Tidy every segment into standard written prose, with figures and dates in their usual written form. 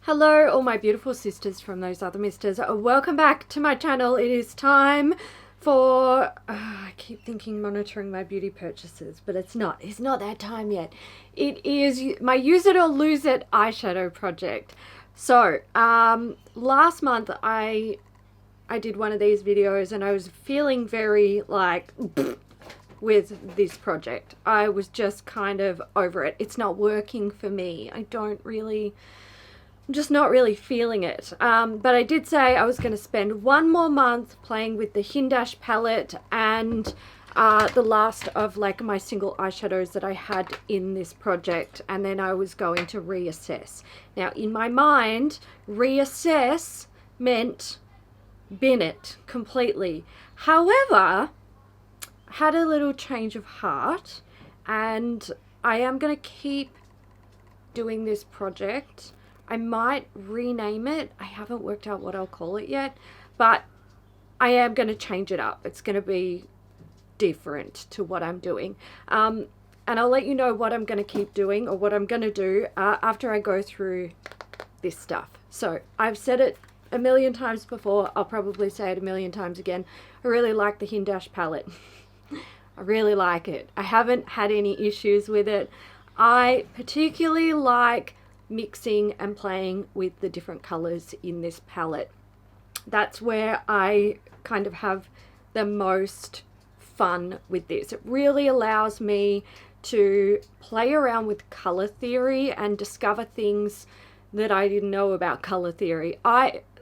Hello all my beautiful sisters from those other misters. Welcome back to my channel. It is time for, I keep thinking monitoring my beauty purchases, but it's not that time yet. It is my use it or lose it eyeshadow project. So last month I did one of these videos and I was feeling very like with this project. I was just kind of over it. It's not working for me. I'm just not really feeling it. But I did say I was going to spend one more month playing with the Hindash palette and the last of like my single eyeshadows that I had in this project, and then I was going to reassess. Now in my mind, reassess meant bin it completely. However, I had a little change of heart and I am going to keep doing this project. I might rename it. I haven't worked out what I'll call it yet, but I am going to change it up. It's going to be different to what I'm doing. And I'll let you know what I'm going to keep doing or what I'm going to do after I go through this stuff. So I've said it a million times before. I'll probably say it a million times again. I really like the Hindash palette. I really like it. I haven't had any issues with it. I particularly like mixing and playing with the different colors in this palette. That's where I kind of have the most fun with this. It really allows me to play around with color theory and discover things that I didn't know about color theory.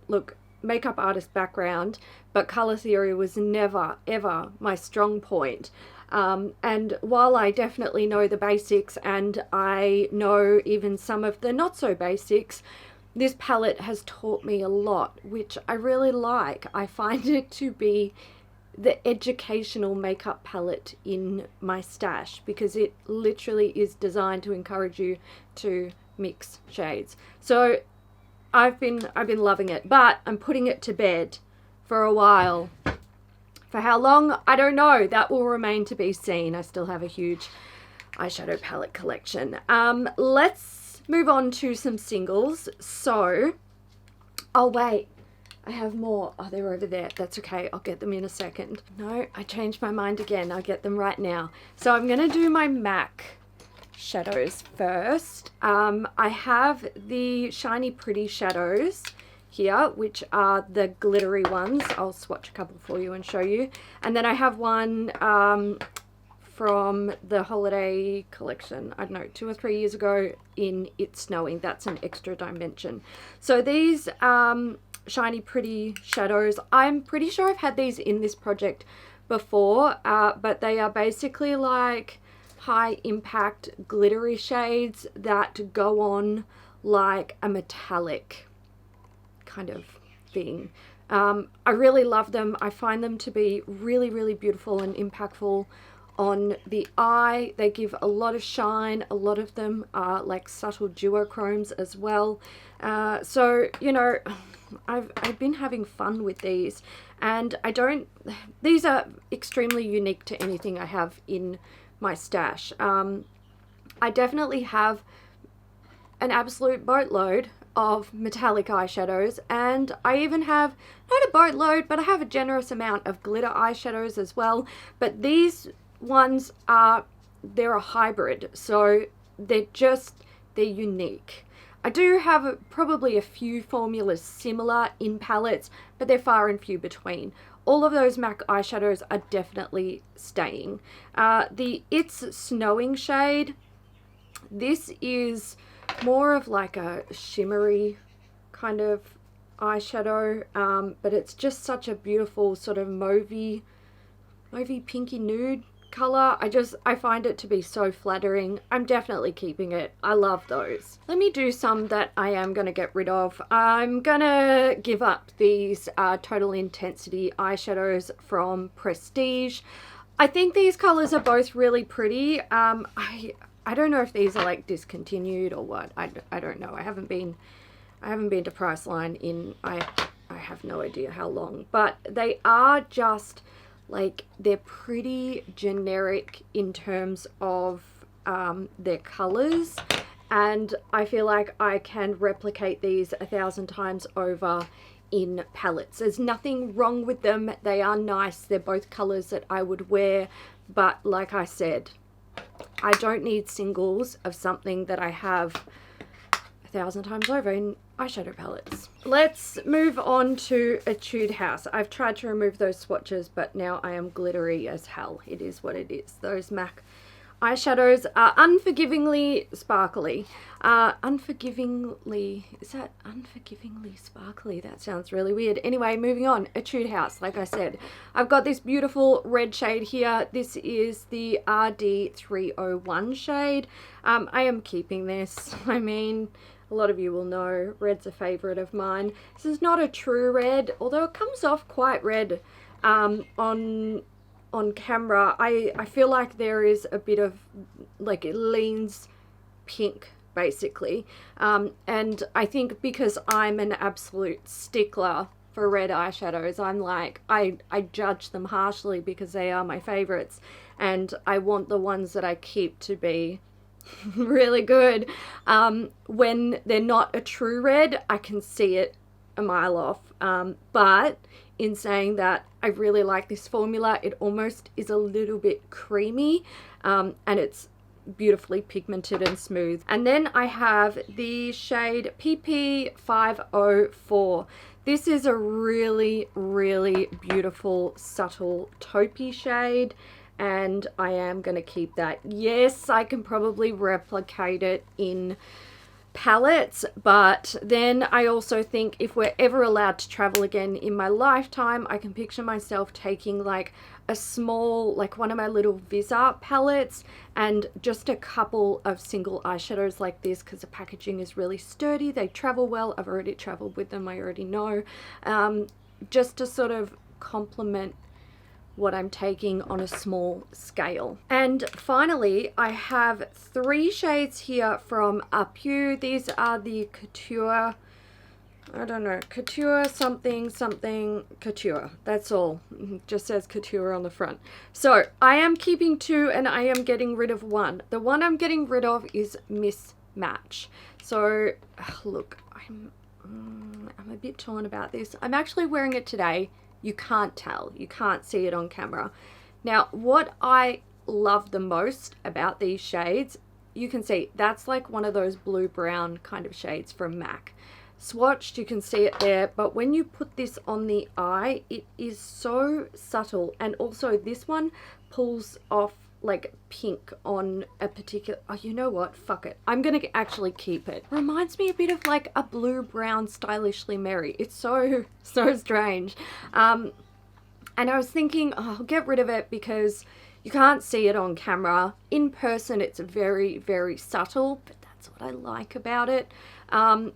Look, makeup artist background, but color theory was never ever my strong point. And while I definitely know the basics and I know even some of the not so basics, this palette has taught me a lot, which I really like. I find it to be the educational makeup palette in my stash because it literally is designed to encourage you to mix shades. So I've been loving it, but I'm putting it to bed for a while. For how long, I don't know. That will remain to be seen. I still have a huge eyeshadow palette collection. Let's move on to some singles. So, oh wait, I have more. Oh, they're over there. That's okay. I'll get them in a second. No, I changed my mind again. I'll get them right now. So I'm going to do my MAC shadows first. I have the Shiny Pretty shadows here, which are the glittery ones. I'll swatch a couple for you and show you. And then I have one from the holiday collection, I don't know, 2 or 3 years ago in It's Snowing. That's an extra dimension. So these Shiny Pretty shadows, I'm pretty sure I've had these in this project before, but they are basically like high impact glittery shades that go on like a metallic kind of thing. I really love them. I find them to be really, really beautiful and impactful on the eye. They give a lot of shine. A lot of them are like subtle duochromes as well. So, you know, I've been having fun with these, and these are extremely unique to anything I have in my stash. I definitely have an absolute boatload of metallic eyeshadows, and I even have not a boatload, but I have a generous amount of glitter eyeshadows as well. But these ones they're a hybrid, so they're unique. I do have probably a few formulas similar in palettes, but they're far and few between. All of those MAC eyeshadows are definitely staying. The It's Snowing shade, this is more of like a shimmery kind of eyeshadow, but it's just such a beautiful sort of mauvey pinky nude color. I find it to be so flattering. I'm definitely keeping it. I love those. Let me do some that I am going to get rid of. I'm going to give up these Total Intensity eyeshadows from Prestige. I think these colors are both really pretty. I don't know if these are like discontinued or what. I don't know. I haven't been to Priceline in I have no idea how long, but they are just like, they're pretty generic in terms of their colors, and I feel like I can replicate these 1,000 times over in palettes. There's nothing wrong with them. They are nice. They're both colors that I would wear, but like I said, I don't need singles of something that I have 1,000 times over in eyeshadow palettes. Let's move on to Etude House. I've tried to remove those swatches, but now I am glittery as hell. It is what it is. Those MAC eyeshadows are unforgivingly sparkly. Is that unforgivingly sparkly? That sounds really weird. Anyway, moving on. Etude House, like I said. I've got this beautiful red shade here. This is the RD301 shade. I am keeping this. I mean, a lot of you will know red's a favorite of mine. This is not a true red, although it comes off quite red on camera. I feel like there is a bit of, like, it leans pink basically, and I think because I'm an absolute stickler for red eyeshadows, I'm like, I judge them harshly because they are my favorites, and I want the ones that I keep to be really good. When they're not a true red, I can see it a mile off, but in saying that, I really like this formula. It almost is a little bit creamy, and it's beautifully pigmented and smooth. And then I have the shade PP504. This is a really, really beautiful, subtle taupey shade, and I am going to keep that. Yes, I can probably replicate it in palettes, but then I also think if we're ever allowed to travel again in my lifetime, I can picture myself taking like a small, like one of my little Visa palettes and just a couple of single eyeshadows like this, because the packaging is really sturdy, they travel well. I've already traveled with them, I already know, just to sort of complement what I'm taking on a small scale. And finally, I have 3 shades here from Etude. These are the Couture, I don't know, Couture something something Couture. That's all. It just says Couture on the front. So I am keeping 2 and I am getting rid of 1. The one I'm getting rid of is Mismatch. So look, I'm a bit torn about this. I'm actually wearing it today. You can't tell, you can't see it on camera. Now, what I love the most about these shades, you can see that's like one of those blue brown kind of shades from MAC. Swatched, you can see it there, but when you put this on the eye, it is so subtle. And also this one pulls off like pink on a particular, oh, you know what, fuck it, I'm gonna actually keep it. Reminds me a bit of like a blue brown Stylishly Merry. It's so strange. And I was thinking, oh, I'll get rid of it because you can't see it on camera. In person it's very, very subtle, but that's what I like about it.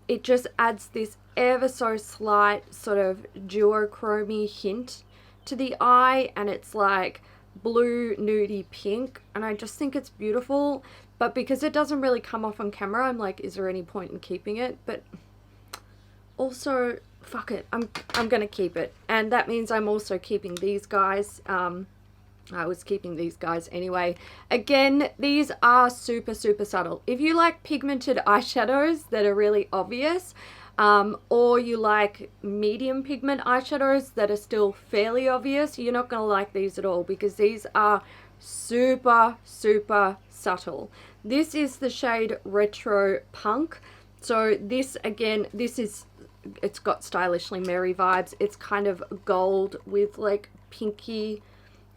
It just adds this ever so slight sort of duochrome hint to the eye, and it's like blue nudie pink, and I just think it's beautiful. But because it doesn't really come off on camera, I'm like, is there any point in keeping it? But also, fuck it, I'm gonna keep it. And that means I'm also keeping these guys. I was keeping these guys anyway. Again, these are super, super subtle. If you like pigmented eyeshadows that are really obvious, or you like medium pigment eyeshadows that are still fairly obvious, you're not going to like these at all, because these are super, super subtle. This is the shade Retro Punk. So this, again, it's got Stylishly Merry vibes. It's kind of gold with like pinky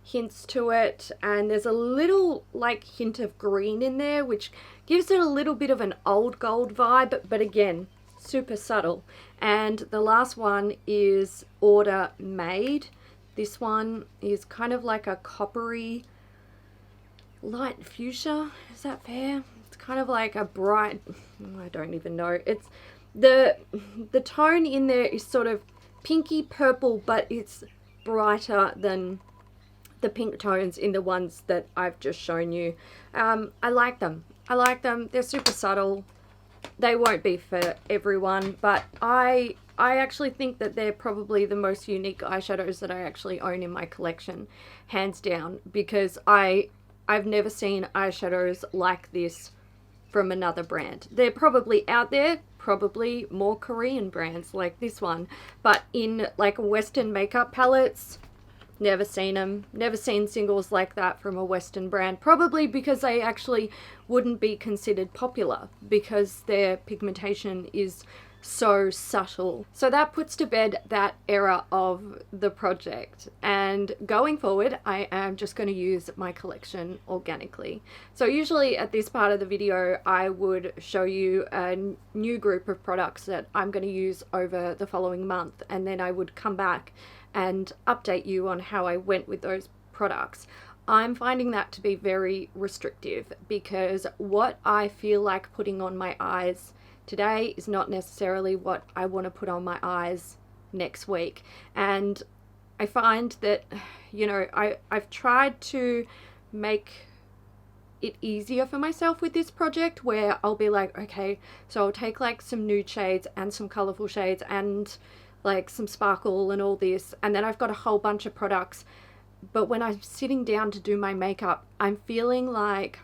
hints to it, and there's a little like hint of green in there, which gives it a little bit of an old gold vibe, but again, super subtle. And the last one is Order Made. This one is kind of like a coppery light fuchsia. Is that fair? It's kind of like a bright, I don't even know. It's the tone in there is sort of pinky purple, but it's brighter than the pink tones in the ones that I've just shown you. I like them. They're super subtle. They won't be for everyone, but I actually think that they're probably the most unique eyeshadows that I actually own in my collection, hands down, because I've never seen eyeshadows like this from another brand. They're probably out there, probably more Korean brands like this one, but in like Western makeup palettes, never seen them. Never seen singles like that from a Western brand. Probably because they actually wouldn't be considered popular because their pigmentation is so subtle. So that puts to bed that era of the project. And going forward, I am just going to use my collection organically. So usually at this part of the video, I would show you a new group of products that I'm going to use over the following month. And then I would come back and update you on how I went with those products. I'm finding that to be very restrictive because what I feel like putting on my eyes today is not necessarily what I want to put on my eyes next week. And I find that, you know, I've tried to make it easier for myself with this project where I'll be like, okay, so I'll take like some nude shades and some colorful shades and like some sparkle and all this, and then I've got a whole bunch of products. But when I'm sitting down to do my makeup, I'm feeling like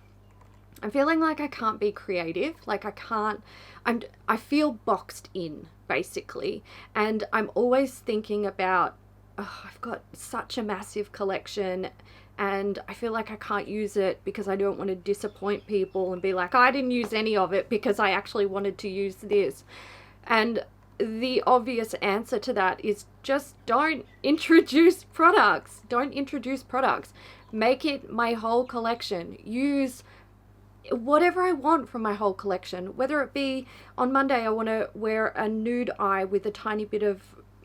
I can't be creative. Like I feel boxed in basically, and I'm always thinking about, oh, I've got such a massive collection and I feel like I can't use it because I don't want to disappoint people and be like, I didn't use any of it because I actually wanted to use this. And the obvious answer to that is just don't introduce products. Don't introduce products. Make it my whole collection. Use whatever I want from my whole collection. Whether it be on Monday I want to wear a nude eye with a tiny bit of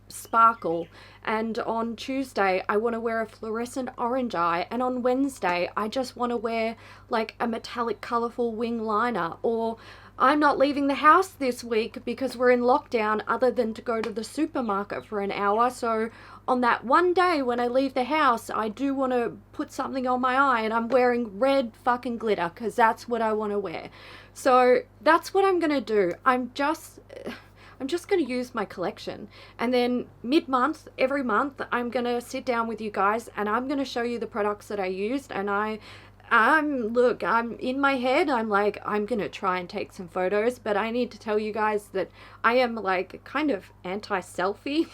sparkle, and on Tuesday I want to wear a fluorescent orange eye, and on Wednesday I just want to wear like a metallic colorful wing liner, or I'm not leaving the house this week because we're in lockdown other than to go to the supermarket for an hour. So on that one day when I leave the house, I do want to put something on my eye and I'm wearing red fucking glitter because that's what I want to wear. So that's what I'm going to do. I'm just going to use my collection, and then mid-month, every month, I'm going to sit down with you guys and I'm going to show you the products that I used. And I'm in my head, I'm like, I'm gonna try and take some photos, but I need to tell you guys that I am like kind of anti-selfie.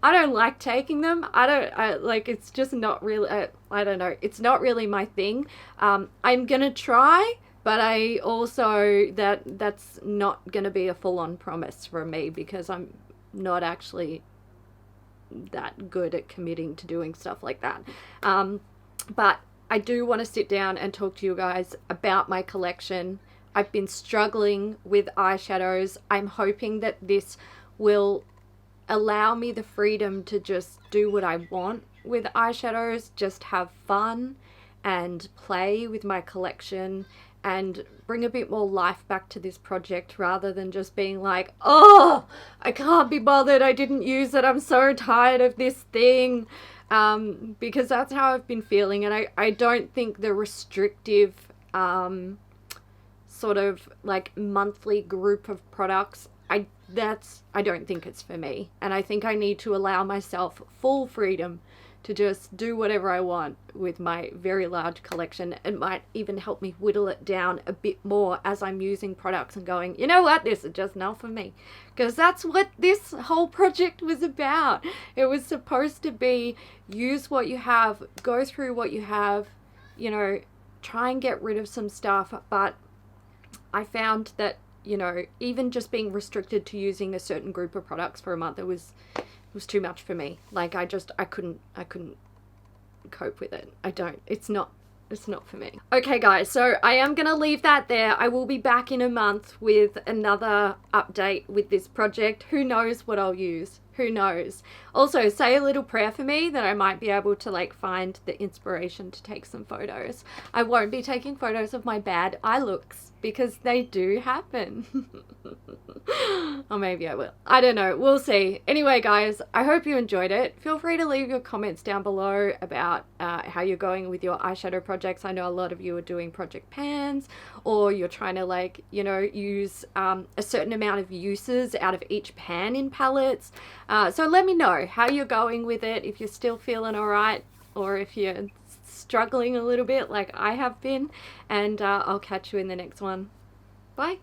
I don't like taking them. It's just not really, I don't know, it's not really my thing. I'm gonna try, but I also, that's not gonna be a full-on promise from me because I'm not actually that good at committing to doing stuff like that. But I do want to sit down and talk to you guys about my collection. I've been struggling with eyeshadows. I'm hoping that this will allow me the freedom to just do what I want with eyeshadows, just have fun and play with my collection and bring a bit more life back to this project rather than just being like, oh, I can't be bothered, I didn't use it, I'm so tired of this thing. Because that's how I've been feeling, and I don't think the restrictive sort of like monthly group of products, I don't think it's for me. And I think I need to allow myself full freedom to just do whatever I want with my very large collection. It might even help me whittle it down a bit more as I'm using products and going, you know what, this is just not for me. Because that's what this whole project was about. It was supposed to be use what you have, go through what you have, you know, try and get rid of some stuff. But I found that, you know, even just being restricted to using a certain group of products for a month, it was too much for me. Like I couldn't cope with it. It's not for me. Okay guys, so I am gonna leave that there. I will be back in a month with another update with this project. Who knows what I'll use? Who knows? Also, say a little prayer for me that I might be able to like find the inspiration to take some photos. I won't be taking photos of my bad eye looks because they do happen. Or maybe I will. I don't know. We'll see. Anyway, guys, I hope you enjoyed it. Feel free to leave your comments down below about how you're going with your eyeshadow projects. I know a lot of you are doing project pans, or you're trying to like, you know, use a certain amount of uses out of each pan in palettes. So let me know how you're going with it, if you're still feeling all right, or if you're struggling a little bit like I have been, and I'll catch you in the next one. Bye.